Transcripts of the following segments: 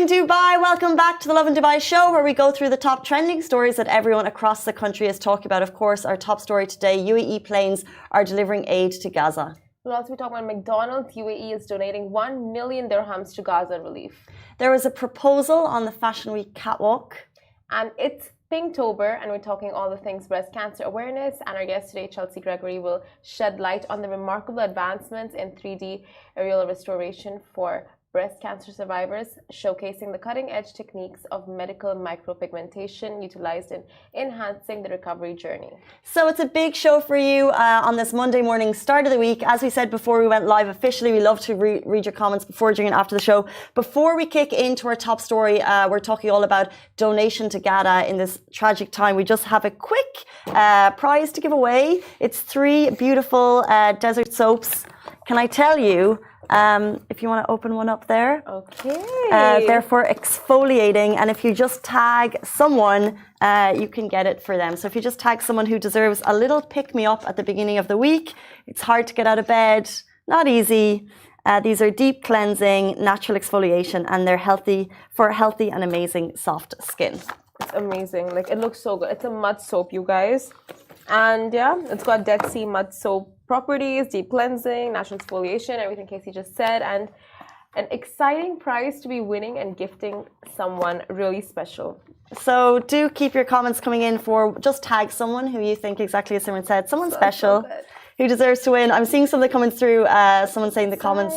morning, Dubai. Welcome back to the Lovin Dubai show, where we go through the top trending stories that everyone across the country is talking about. Of course, our top story today, UAE planes are delivering aid to Gaza. We'll also be talking about McDonald's. UAE is donating 1 million dirhams to Gaza relief. There was a proposal on the Fashion Week catwalk. And it's Pinktober, and we're talking all the things breast cancer awareness. And our guest today, Chelsea Gregory, will shed light on the remarkable advancements in 3D aerial restoration for breast cancer survivors, showcasing the cutting-edge techniques of medical micropigmentation utilized in enhancing the recovery journey. So it's a big show for you on this Monday morning, start of the week. As we said before we went live officially, we love to read your comments before, during and after the show. Before we kick into our top story, we're talking all about donation to Gaza in this tragic time. We just have a quick prize to give away. It's 3 beautiful desert soaps. Can I tell you, if you want to open one up there. Okay. They're for exfoliating, and if you just tag someone, you can get it for them. So if you just tag someone who deserves a little pick-me-up at the beginning of the week, it's hard to get out of bed, not easy. These are deep cleansing, natural exfoliation, and they're healthy for healthy and amazing soft skin. It's amazing. Like, it looks so good. It's a mud soap, you guys. And yeah, it's got Dead Sea mud soap properties, deep cleansing, natural exfoliation, everything Casey just said, and an exciting prize to be winning and gifting someone really special. So do keep your comments coming in for just tag someone who you think, exactly as Simran said, someone special who deserves to win. I'm seeing some of the comments through, someone saying the comments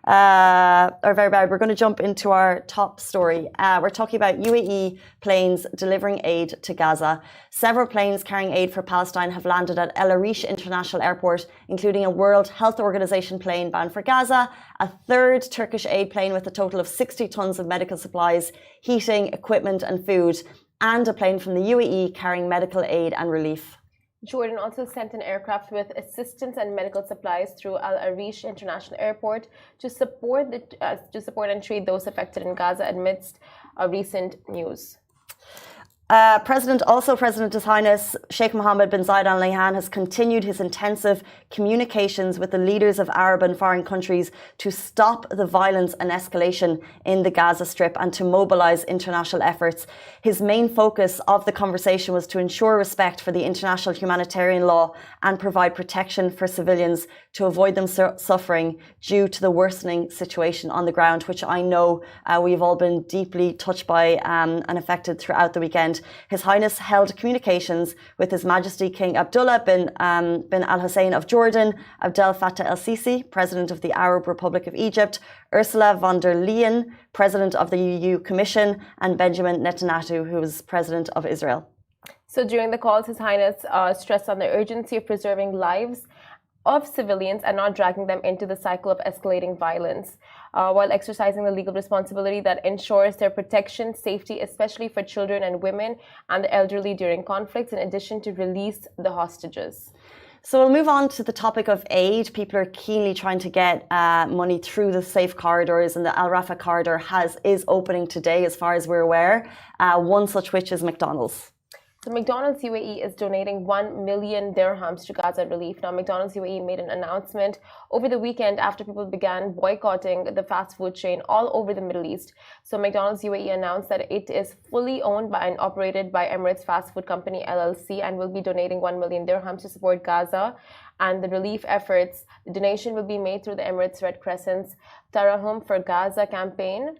are very bad. We're going to jump into our top story. We're talking about UAE planes delivering aid to Gaza. Several planes carrying aid for Palestine have landed at El Arish International Airport, including a World Health Organization plane bound for Gaza, a third Turkish aid plane with a total of 60 tons of medical supplies, heating, equipment and food, and a plane from the UAE carrying medical aid and relief. Jordan also sent an aircraft with assistance and medical supplies through Al Arish International Airport to support and treat those affected in Gaza amidst recent news. President His Highness Sheikh Mohammed bin Zayed Al Nahyan has continued his intensive communications with the leaders of Arab and foreign countries to stop the violence and escalation in the Gaza Strip and to mobilize international efforts. His main focus of the conversation was to ensure respect for the international humanitarian law and provide protection for civilians to avoid them suffering due to the worsening situation on the ground, which I know we've all been deeply touched by and affected throughout the weekend. His Highness held communications with His Majesty King Abdullah bin Al Hussein of Jordan, Abdel Fattah El Sisi, President of the Arab Republic of Egypt, Ursula von der Leyen, President of the EU Commission, and Benjamin Netanyahu, who is President of Israel. So during the calls, His Highness stressed on the urgency of preserving lives of civilians and not dragging them into the cycle of escalating violence, while exercising the legal responsibility that ensures their protection, safety, especially for children and women and the elderly during conflicts, in addition to release the hostages. So we'll move on to the topic of aid. People are keenly trying to get money through the safe corridors, and the Al Rafah corridor is opening today, as far as we're aware. One such which is McDonald's. So McDonald's UAE is donating 1 million dirhams to Gaza relief. Now, McDonald's UAE made an announcement over the weekend after people began boycotting the fast food chain all over the Middle East. So McDonald's UAE announced that it is fully owned by and operated by Emirates fast food company LLC and will be donating 1 million dirhams to support Gaza and the relief efforts. The donation will be made through the Emirates Red Crescent's Tarahum for Gaza campaign.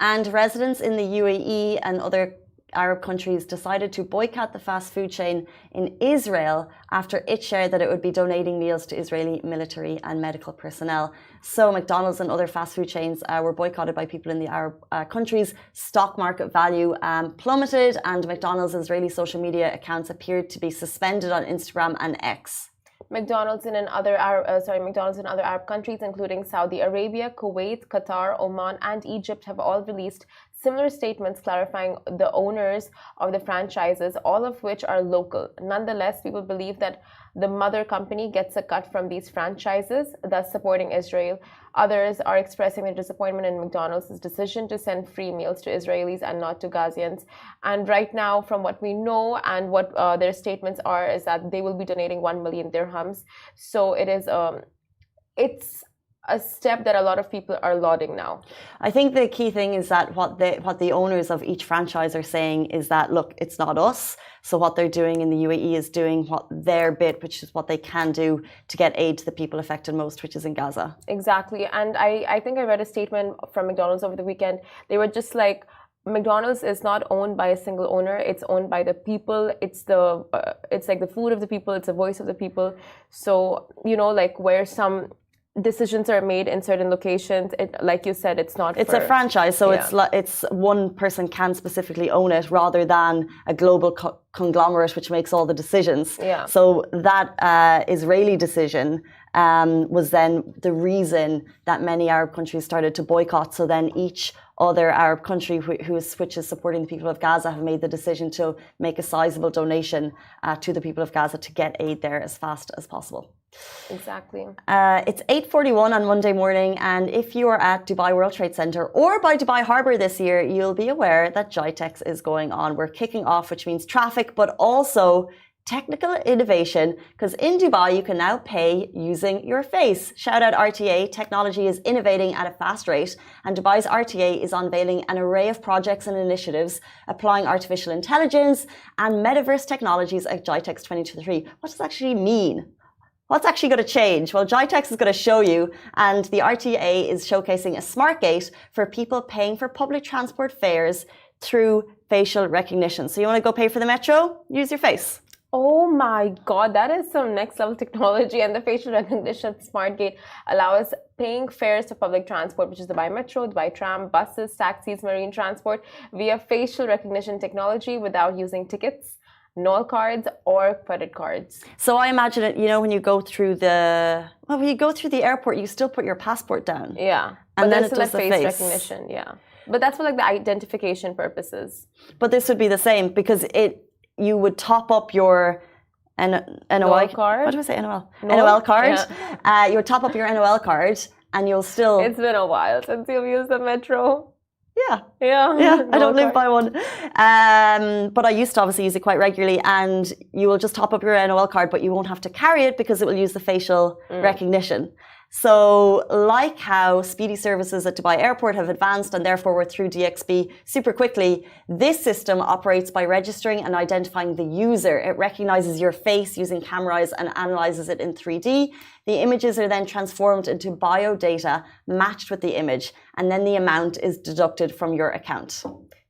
And residents in the UAE and other Arab countries decided to boycott the fast food chain in Israel after it shared that it would be donating meals to Israeli military and medical personnel. So McDonald's and other fast food chains were boycotted by people in the Arab countries. Stock market value plummeted, and McDonald's Israeli social media accounts appeared to be suspended on Instagram and X. McDonald's in other Arab countries, including Saudi Arabia, Kuwait, Qatar, Oman, and Egypt, have all released similar statements clarifying the owners of the franchises, all of which are local. Nonetheless, people believe that the mother company gets a cut from these franchises, thus supporting Israel. Others are expressing their disappointment in McDonald's decision to send free meals to Israelis and not to Gazians. And right now, from what we know and what their statements are, is that they will be donating 1 million dirhams. So it is, it's a step that a lot of people are lauding now. I think the key thing is that what the owners of each franchise are saying is that, look, it's not us. So what they're doing in the UAE is doing what their bit, which is what they can do to get aid to the people affected most, which is in Gaza. Exactly. And I think I read a statement from McDonald's over the weekend. They were just like, McDonald's is not owned by a single owner. It's owned by the people. It's like the food of the people. It's the voice of the people. So, like where some decisions are made in certain locations, like you said, it's not. It's a franchise, so it's one person can specifically own it rather than a global conglomerate which makes all the decisions. Yeah. So that Israeli decision was then the reason that many Arab countries started to boycott. So then each other Arab country which is supporting the people of Gaza have made the decision to make a sizable donation to the people of Gaza to get aid there as fast as possible. Exactly. It's 8:41 on Monday morning, and if you are at Dubai World Trade Center or by Dubai Harbour this year, you'll be aware that GITEX is going on. We're kicking off, which means traffic, but also technical innovation, because in Dubai you can now pay using your face. Shout out RTA. Technology is innovating at a fast rate, and Dubai's RTA is unveiling an array of projects and initiatives applying artificial intelligence and metaverse technologies at GITEX 2023. What does that actually mean? What's actually going to change? Well, GITEX is going to show you, and the RTA is showcasing a smart gate for people paying for public transport fares through facial recognition. So you want to go pay for the metro? Use your face. Oh my God, that is some next level technology. And the facial recognition smart gate allows paying fares for public transport, which is the Dubai Metro, Dubai Tram, buses, taxis, marine transport via facial recognition technology without using tickets, NOL cards or credit cards. So I imagine it, when you go through the airport, you still put your passport down. Yeah. And then it does the face recognition, yeah. But that's for like the identification purposes. But this would be the same because you would top up your NOL card. What do I say? NOL card. Yeah. You would top up your NOL card and you'll still... It's been a while since you've used the metro. Yeah. No I don't live by one. But I used to obviously use it quite regularly, and you will just top up your NOL card, but you won't have to carry it because it will use the facial recognition. So like how speedy services at Dubai Airport have advanced and therefore we're through DXB super quickly, this system operates by registering and identifying the user. It recognizes your face using cameras and analyzes it in 3D. The images are then transformed into biodata matched with the image, and then the amount is deducted from your account.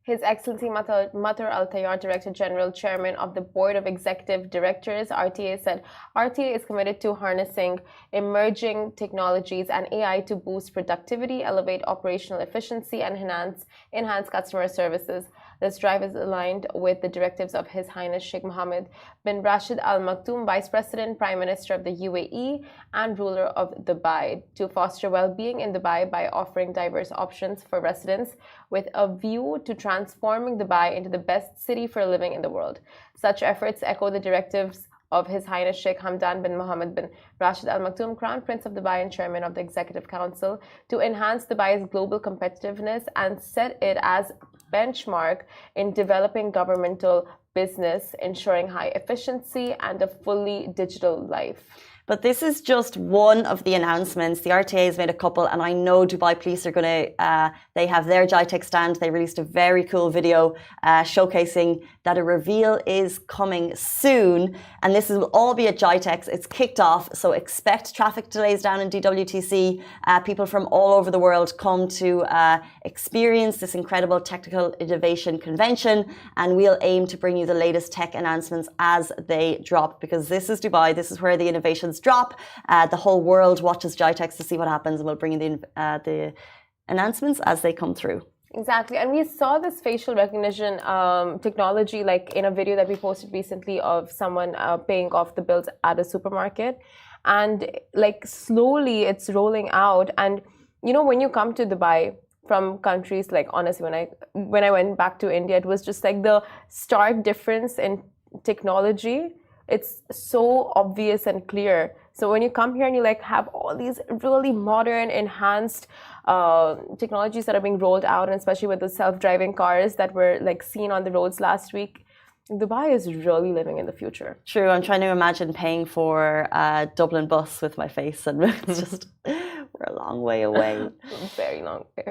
His Excellency Matar Al Tayyar, Director General, Chairman of the Board of Executive Directors, RTA, said RTA is committed to harnessing emerging technologies and AI to boost productivity, elevate operational efficiency, and enhance customer services. This drive is aligned with the directives of His Highness Sheikh Mohammed bin Rashid Al Maktoum, Vice President, Prime Minister of the UAE, and ruler of Dubai, to foster well-being in Dubai by offering diverse options for residents with a view to transforming Dubai into the best city for living in the world. Such efforts echo the directives of His Highness Sheikh Hamdan bin Mohammed bin Rashid Al Maktoum, Crown Prince of Dubai and Chairman of the Executive Council, to enhance Dubai's global competitiveness and set it as benchmark in developing governmental business, ensuring high efficiency and a fully digital life. But this is just one of the announcements. The RTA has made a couple, and I know Dubai Police are going to, they have their GITEX stand. They released a very cool video showcasing that a reveal is coming soon. And this will all be at GITEX. It's kicked off, so expect traffic delays down in DWTC. People from all over the world come to experience this incredible technical innovation convention, and we'll aim to bring you the latest tech announcements as they drop, because this is Dubai. This is where the innovations drop. The whole world watches GITEX to see what happens, and we'll bring you the announcements as they come through. Exactly. And we saw this facial recognition technology like in a video that we posted recently of someone paying off the bills at a supermarket, and like slowly it's rolling out. And when you come to Dubai from countries, like honestly, when I went back to India, it was just like the stark difference in technology. It's so obvious and clear. So when you come here and you like have all these really modern, enhanced technologies that are being rolled out, and especially with the self-driving cars that were like seen on the roads last week, Dubai is really living in the future. True. I'm trying to imagine paying for a Dublin bus with my face, and it's just we're a long way away. Very long way.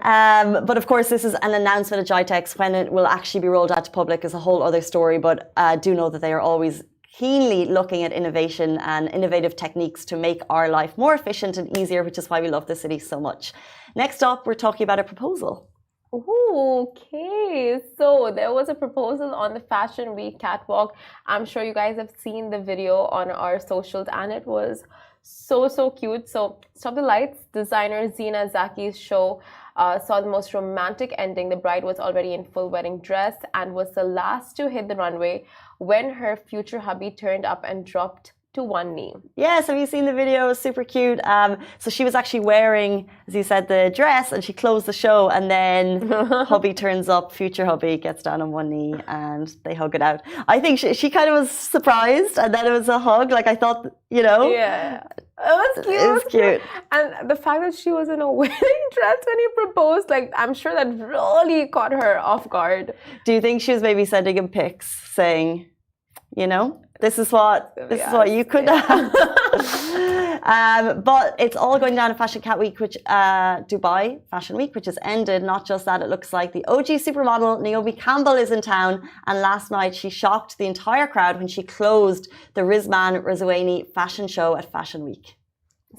But of course, this is an announcement at GITEX. When it will actually be rolled out to public is a whole other story. But do know that they are always keenly looking at innovation and innovative techniques to make our life more efficient and easier, which is why we love the city so much. Next up, we're talking about a proposal. Ooh, okay, so there was a proposal on the Fashion Week catwalk. I'm sure you guys have seen the video on our socials, and it was so cute. So Stop the Lights designer Zina Zaki's show saw the most romantic ending. The bride was already in full wedding dress and was the last to hit the runway when her future hubby turned up and dropped to one knee. Yes, have you seen the video? It was super cute. So she was actually wearing, as you said, the dress, and she closed the show, and then hubby turns up, future hubby gets down on one knee, and they hug it out. I think she kind of was surprised, and then it was a hug. Like, I thought, you know. Yeah. It was cute. It was cute. And the fact that she was in a wedding dress when he proposed, like, I'm sure that really caught her off guard. Do you think she was maybe sending him pics saying, you know, this is what you could have. But it's all going down at Fashion Cat Week, which Dubai Fashion Week, which has ended. Not just that, it looks like the OG supermodel Naomi Campbell is in town, and last night she shocked the entire crowd when she closed the Rizman Rizwaney fashion show at Fashion Week.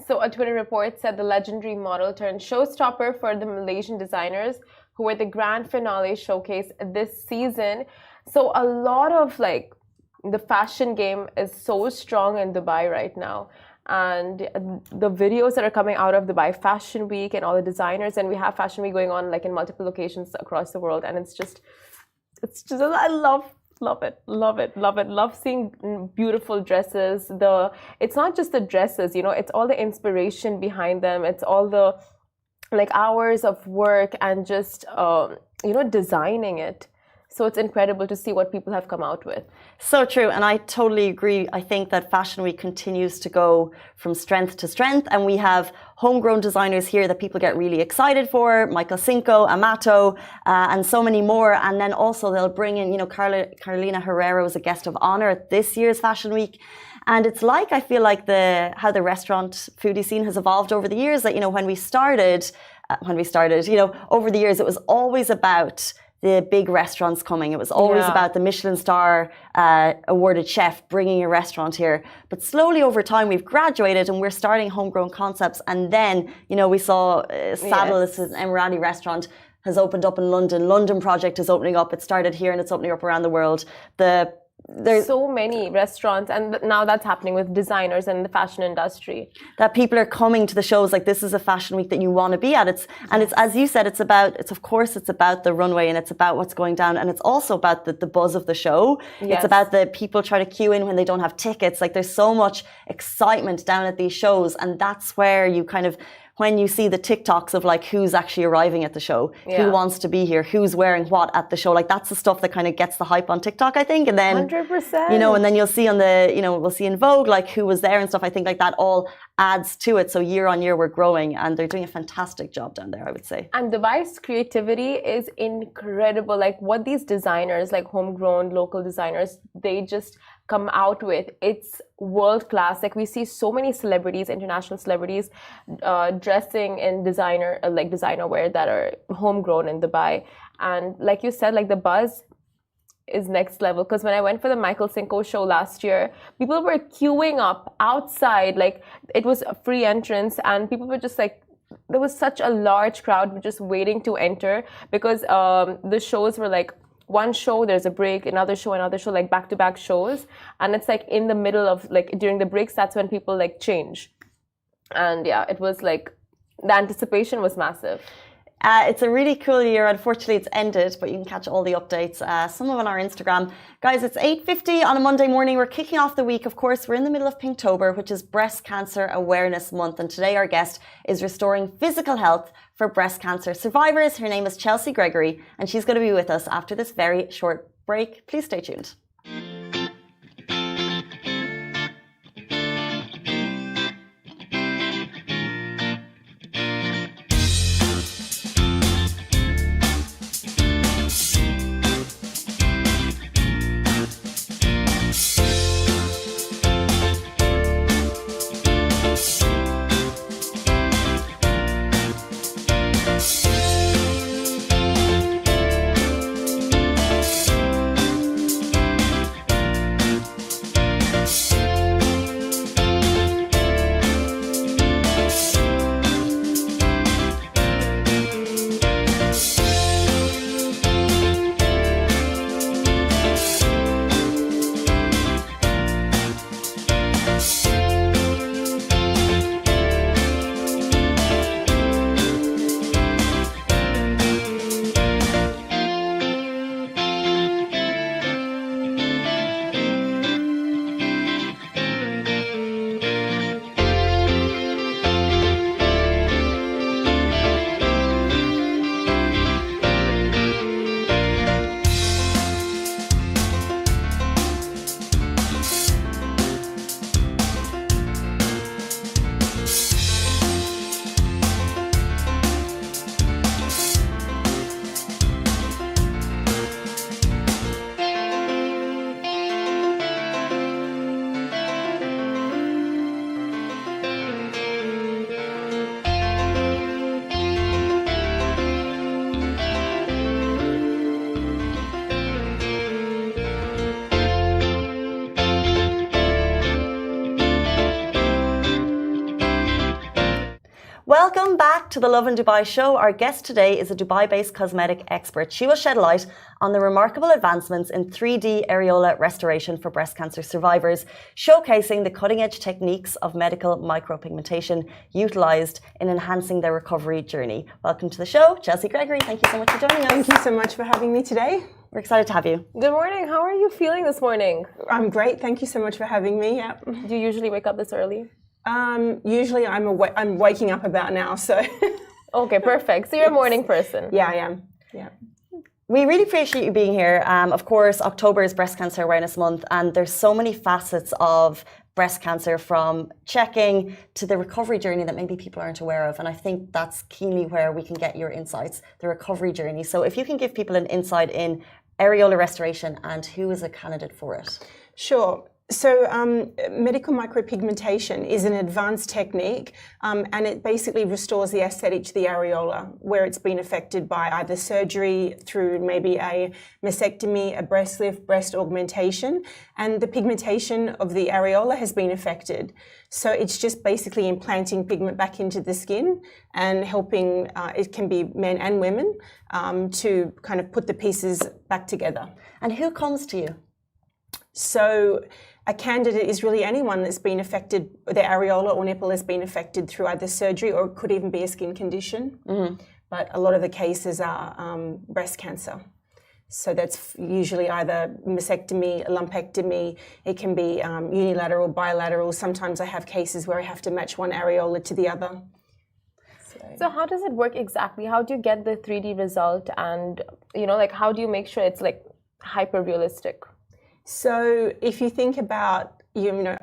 So a Twitter report said the legendary model turned showstopper for the Malaysian designers who were the grand finale showcase this season. So a lot of the fashion game is so strong in Dubai right now, and the videos that are coming out of Dubai Fashion Week and all the designers, and we have Fashion Week going on like in multiple locations across the world, and it's just I love it. Seeing beautiful dresses. It's not just the dresses, you know, it's all the inspiration behind them. It's all the hours of work and just designing it. So it's incredible to see what people have come out with. So true, and I totally agree. I think that Fashion Week continues to go from strength to strength, and we have homegrown designers here that people get really excited for, Michael Cinco, Amato, and so many more. And then also they'll bring in, Carolina Herrera was a guest of honor at this year's Fashion Week. And it's I feel like how the restaurant foodie scene has evolved over the years. That, when we started, over the years, it was always about the big restaurants coming. It was always about the Michelin star awarded chef bringing a restaurant here. But slowly over time, we've graduated and we're starting homegrown concepts. And then, we saw Saddle, this is an Emirati restaurant, has opened up in London. London project is opening up. It started here and it's opening up around the world. There's so many restaurants, and now that's happening with designers and the fashion industry. That people are coming to the shows this is a fashion week that you want to be at. It's as you said, it's about the runway and it's about what's going down, and it's also about the buzz of the show. Yes. It's about the people trying to queue in when they don't have tickets. There's so much excitement down at these shows, and that's where you when you see the TikToks of who's actually arriving at the show, who wants to be here, who's wearing what at the show, that's the stuff that kind of gets the hype on TikTok, I think. And then 100%. And then you'll see on we'll see in Vogue who was there and stuff. I think that all adds to it. So year on year we're growing, and they're doing a fantastic job down there, I would say. And Dubai's creativity is incredible. What these designers, homegrown local designers, they just come out with, it's world class. We see so many celebrities, international celebrities, dressing in designer wear that are homegrown in Dubai. And like you said, the buzz is next level, because when I went for the Michael Cinco show last year, people were queuing up outside. It was a free entrance, and people were just there was such a large crowd just waiting to enter, because the shows were one show, there's a break, another show, back-to-back shows, and it's in the middle of during the breaks, that's when people change. And yeah, it was the anticipation was massive. It's a really cool year. Unfortunately, it's ended, but you can catch all the updates, some of them on our Instagram. Guys, it's 8:50 on a Monday morning. We're kicking off the week. Of course, we're in the middle of Pinktober, which is Breast Cancer Awareness Month. And today our guest is restoring physical health for breast cancer survivors. Her name is Chelsea Gregory, and she's going to be with us after this very short break. Please stay tuned. the Lovin Dubai show. Our guest today is a Dubai-based cosmetic expert. She will shed light on the remarkable advancements in 3D areola restoration for breast cancer survivors, showcasing the cutting-edge techniques of medical micropigmentation utilized in enhancing their recovery journey. Welcome to the show, Chelsea Gregory. Thank you so much for joining us. Thank you so much for having me today. We're excited to have you. Good morning. How are you feeling this morning? I'm great. Thank you so much for having me. Yeah. Do you usually wake up this early? Usually I'm waking up about now, so. Okay, perfect. So you're a morning person. Yeah, I am. Yeah. We really appreciate you being here. Of course, October is Breast Cancer Awareness Month, and there's so many facets of breast cancer, from checking to the recovery journey that maybe people aren't aware of. And I think that's keenly where we can get your insights, the recovery journey. So if you can give people an insight in areola restoration and who is a candidate for it. Sure. So medical micropigmentation is an advanced technique, and it basically restores the aesthetic to the areola where it's been affected by either surgery, through maybe a mastectomy, a breast lift, breast augmentation, and the pigmentation of the areola has been affected. So it's just basically implanting pigment back into the skin and helping, it can be men and women, to kind of put the pieces back together. And who comes to you? So a candidate is really anyone that's been affected, their areola or nipple has been affected through either surgery, or it could even be a skin condition. Mm-hmm. But a lot of the cases are breast cancer. So that's usually either mastectomy, lumpectomy. It can be unilateral, bilateral. Sometimes I have cases where I have to match one areola to the other. So how does it work exactly? How do you get the 3D result? And, like, how do you make sure it's like hyper realistic? So if you think about,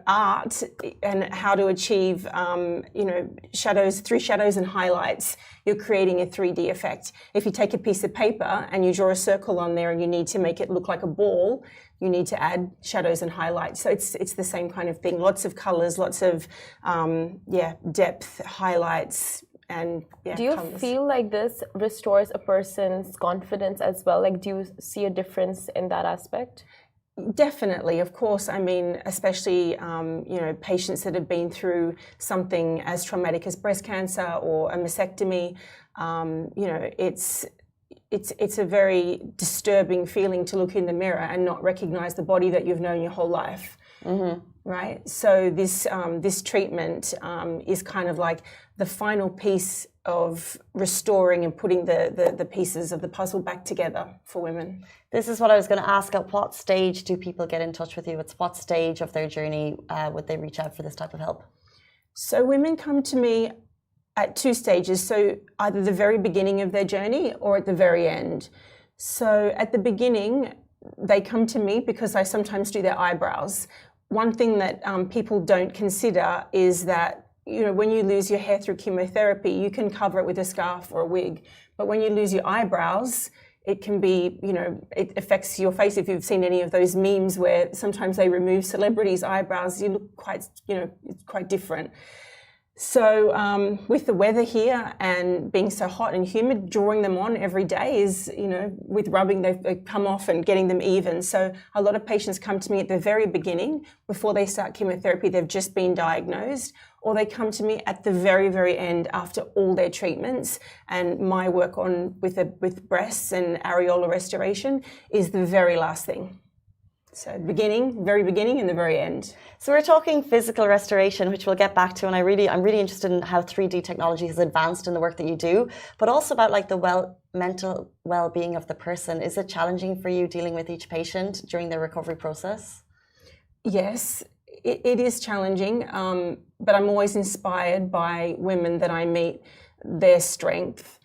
art and how to achieve, shadows, through shadows and highlights, you're creating a 3D effect. If you take a piece of paper and you draw a circle on there and you need to make it look like a ball, you need to add shadows and highlights. So it's the same kind of thing. Lots of colors, lots of, depth, highlights. And do you feel like this restores a person's confidence as well? Like, do you see a difference in that aspect? Definitely, of course. I mean, especially, patients that have been through something as traumatic as breast cancer or a mastectomy, it's a very disturbing feeling to look in the mirror and not recognize the body that you've known your whole life. Mm-hmm. Right. So this treatment is kind of like the final piece of restoring and putting the pieces of the puzzle back together for women. This is what I was going to ask. At what stage do people get in touch with you? At what stage of their journey would they reach out for this type of help? So women come to me at two stages. So either the very beginning of their journey or at the very end. So at the beginning, they come to me because I sometimes do their eyebrows. One thing that people don't consider is that, when you lose your hair through chemotherapy, you can cover it with a scarf or a wig. But when you lose your eyebrows, it can be, it affects your face. If you've seen any of those memes where sometimes they remove celebrities' eyebrows, you look quite, it's quite different. So with the weather here and being so hot and humid, drawing them on every day is, with rubbing, they come off and getting them even. So a lot of patients come to me at the very beginning, before they start chemotherapy, they've just been diagnosed, or they come to me at the very, very end after all their treatments. And my work with breasts and areola restoration is the very last thing. So very beginning and the very end. So we're talking physical restoration, which we'll get back to, and I'm really interested in how 3D technology has advanced in the work that you do, but also about like the mental well-being of the person. Is it challenging for you dealing with each patient during their recovery process? Yes, it is challenging, but I'm always inspired by women that I meet, their strength.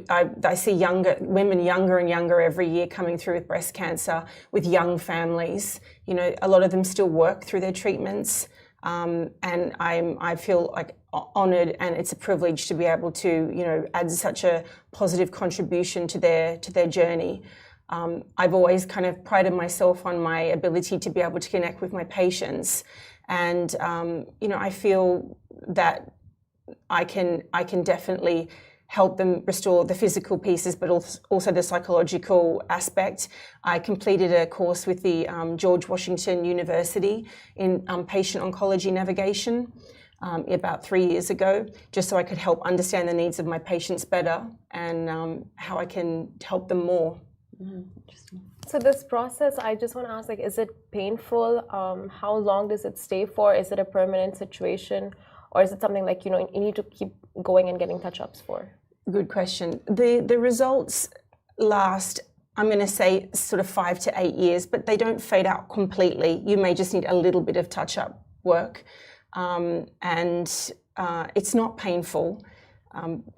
I see women younger and younger every year coming through with breast cancer, with young families. A lot of them still work through their treatments, and I feel like honoured, and it's a privilege to be able to add such a positive contribution to their journey. I've always kind of prided myself on my ability to be able to connect with my patients, and I feel that I can definitely help them restore the physical pieces, but also the psychological aspect. I completed a course with the George Washington University in patient oncology navigation. about 3 years ago, just so I could help understand the needs of my patients better and how I can help them more. Interesting. So this process, I just want to ask, like, is it painful? How long does it stay for? Is it a permanent situation? Or is it something like, you know, you need to keep going and getting touch-ups for? Good question. The results last, I'm going to say, sort of 5 to 8 years, but they don't fade out completely. You may just need a little bit of touch-up work. It's not painful.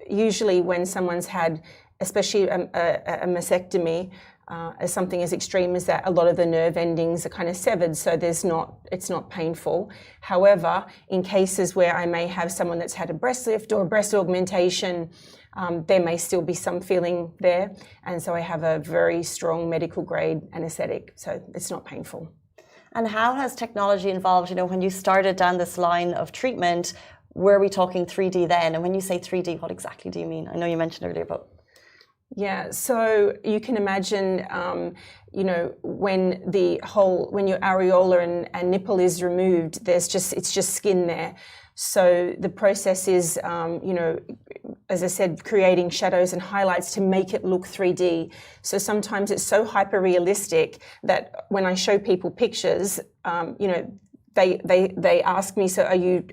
Usually when someone's had, especially a mastectomy, something as extreme as that, a lot of the nerve endings are kind of severed, so it's not painful. However, in cases where I may have someone that's had a breast lift or a breast augmentation, there may still be some feeling there, and so I have a very strong medical grade anesthetic, so it's not painful. And how has technology involved? You know, when you started down this line of treatment, were we talking 3D then? And when you say 3D, what exactly do you mean? I know you mentioned earlier, but... Yeah, so you can imagine, you know, when your areola and nipple is removed, it's just skin there. So the process is, you know, as I said, creating shadows and highlights to make it look 3D. So sometimes it's so hyper-realistic that when I show people pictures, you know, they ask me, so are you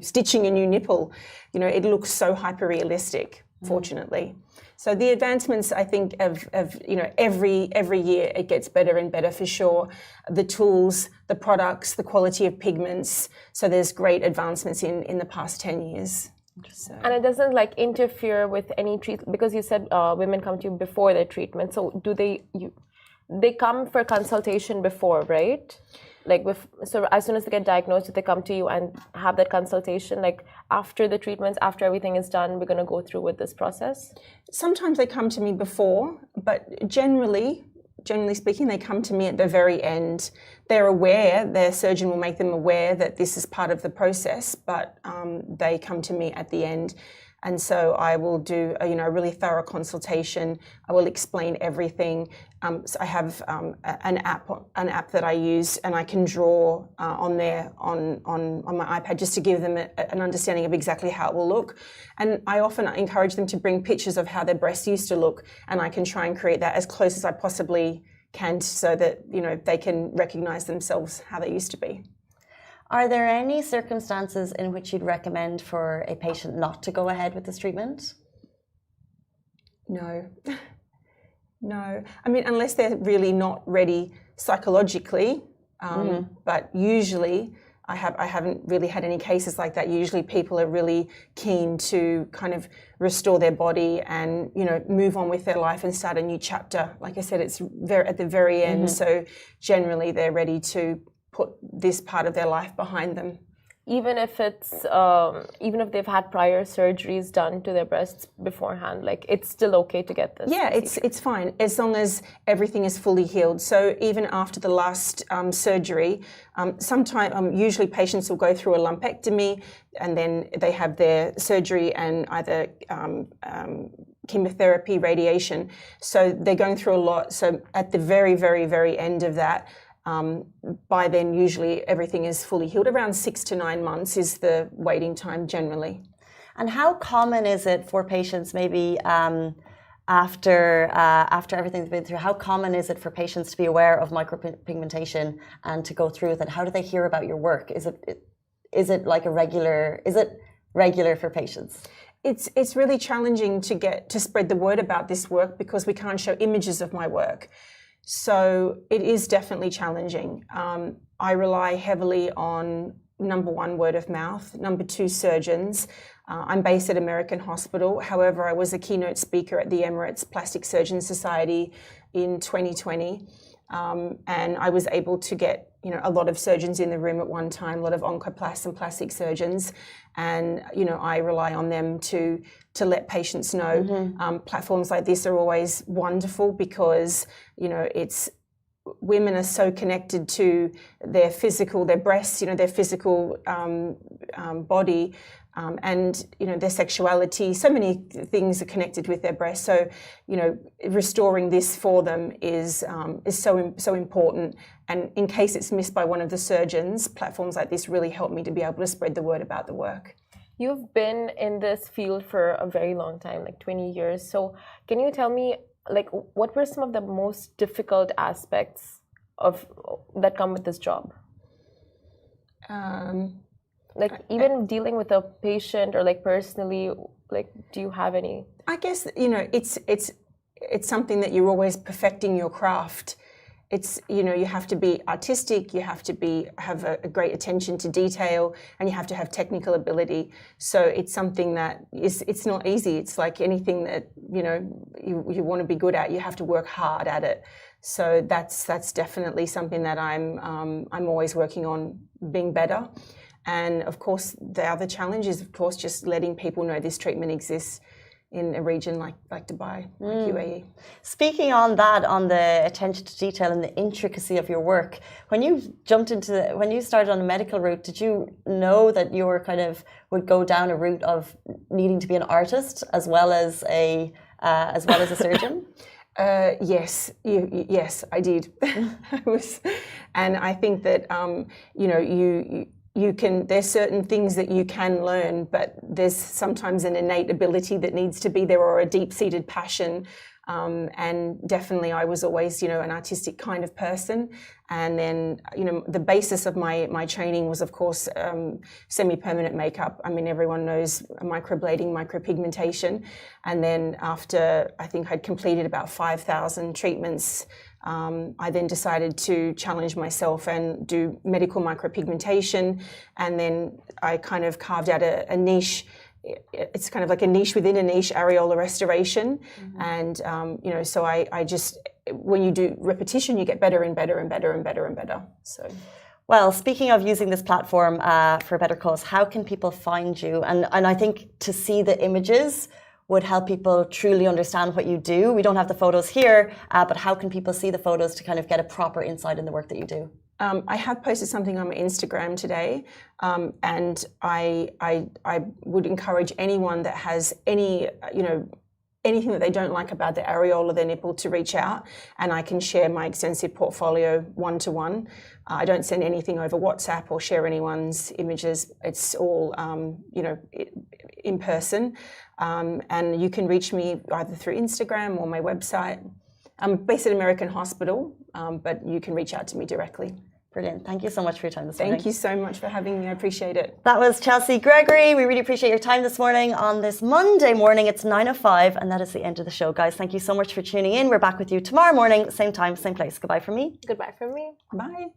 stitching a new nipple? You know, it looks so hyper-realistic, fortunately. So the advancements, I think, of you know, every year it gets better and better for sure. The tools, the products, the quality of pigments. So there's great advancements in the past 10 years. So. And it doesn't like interfere with any treatment, because you said women come to you before their treatment. So do they come for consultation before, right? Like so as soon as they get diagnosed, they come to you and have that consultation, like after the treatments, after everything is done, we're going to go through with this process? Sometimes they come to me before, but generally speaking, they come to me at the very end. They're aware, their surgeon will make them aware that this is part of the process, but they come to me at the end. And so I will do a really thorough consultation. I will explain everything. So I have an app that I use, and I can draw on my iPad just to give them an understanding of exactly how it will look. And I often encourage them to bring pictures of how their breasts used to look, and I can try and create that as close as I possibly can, so that they can recognize themselves how they used to be. Are there any circumstances in which you'd recommend for a patient not to go ahead with this treatment? No. No. I mean, unless they're really not ready psychologically. But usually, I haven't really had any cases like that. Usually people are really keen to kind of restore their body and, move on with their life and start a new chapter. Like I said, it's at the very end. So generally they're ready to put this part of their life behind them. Even if they've had prior surgeries done to their breasts beforehand, like it's still okay to get this? Yeah, it's fine as long as everything is fully healed. So even after the last surgery, usually patients will go through a lumpectomy, and then they have their surgery and either chemotherapy, radiation. So they're going through a lot. So at the very, very, very end of that, by then, usually everything is fully healed. Around 6 to 9 months is the waiting time generally. And how common is it for patients, maybe after everything's been through, how common is it for patients to be aware of micropigmentation and to go through with it? How do they hear about your work? Is it regular for patients? It's really challenging to spread the word about this work because we can't show images of my work. So it is definitely challenging. I rely heavily on, number one, word of mouth, number two, surgeons. I'm based at American Hospital. However, I was a keynote speaker at the Emirates Plastic Surgeon Society in 2020. And I was able to get, a lot of surgeons in the room at one time, a lot of oncoplasts and plastic surgeons. And, I rely on them to let patients know. Platforms like this are always wonderful because, women are so connected to their breasts, their physical body. and their sexuality. So many things are connected with their breast. So restoring this for them is so important. And in case it's missed by one of the surgeons, platforms like this really help me to be able to spread the word about the work. You've been in this field for a very long time, like 20 years. So can you tell me, like, what were some of the most difficult aspects that come with this job? Like even dealing with a patient or like personally, like, do you have any? I guess, it's something that you're always perfecting your craft. It's, you have to be artistic, you have to have a great attention to detail, and you have to have technical ability. So it's something that it's not easy. It's like anything that, you want to be good at, you have to work hard at it. So that's definitely something that I'm always working on being better. And of course, the other challenge is, of course, just letting people know this treatment exists in a region like Dubai, like UAE. Speaking on the attention to detail and the intricacy of your work, when you started on the medical route, did you know that you were would go down a route of needing to be an artist as well as a surgeon? Yes, I did. And I think that you can, there's certain things that you can learn, but there's sometimes an innate ability that needs to be there, or a deep-seated passion. And definitely I was always, an artistic kind of person. And then, the basis of my training was, of course, semi-permanent makeup. I mean, everyone knows microblading, micropigmentation. And then after I think I'd completed about 5,000 treatments, I then decided to challenge myself and do medical micropigmentation. And then I kind of carved out a niche. It's kind of like a niche within a niche, areola restoration. And, so I just, when you do repetition, you get better and better and better and better and better. So. Well, speaking of using this platform for a better cause, how can people find you? And I think to see the images would help people truly understand what you do. We don't have the photos here, but how can people see the photos to kind of get a proper insight in the work that you do? I have posted something on my Instagram today, and I would encourage anyone that has anything that they don't like about the areola, their nipple, to reach out, and I can share my extensive portfolio one-to-one. I don't send anything over WhatsApp or share anyone's images. It's all, in person. And you can reach me either through Instagram or my website. I'm based at American Hospital, but you can reach out to me directly. Brilliant. Thank you so much for your time this morning. Thank you so much for having me. I appreciate it. That was Chelsea Gregory. We really appreciate your time this morning on this Monday morning. It's 9:05, and that is the end of the show, guys. Thank you so much for tuning in. We're back with you tomorrow morning, same time, same place. Goodbye from me. Goodbye from me. Bye.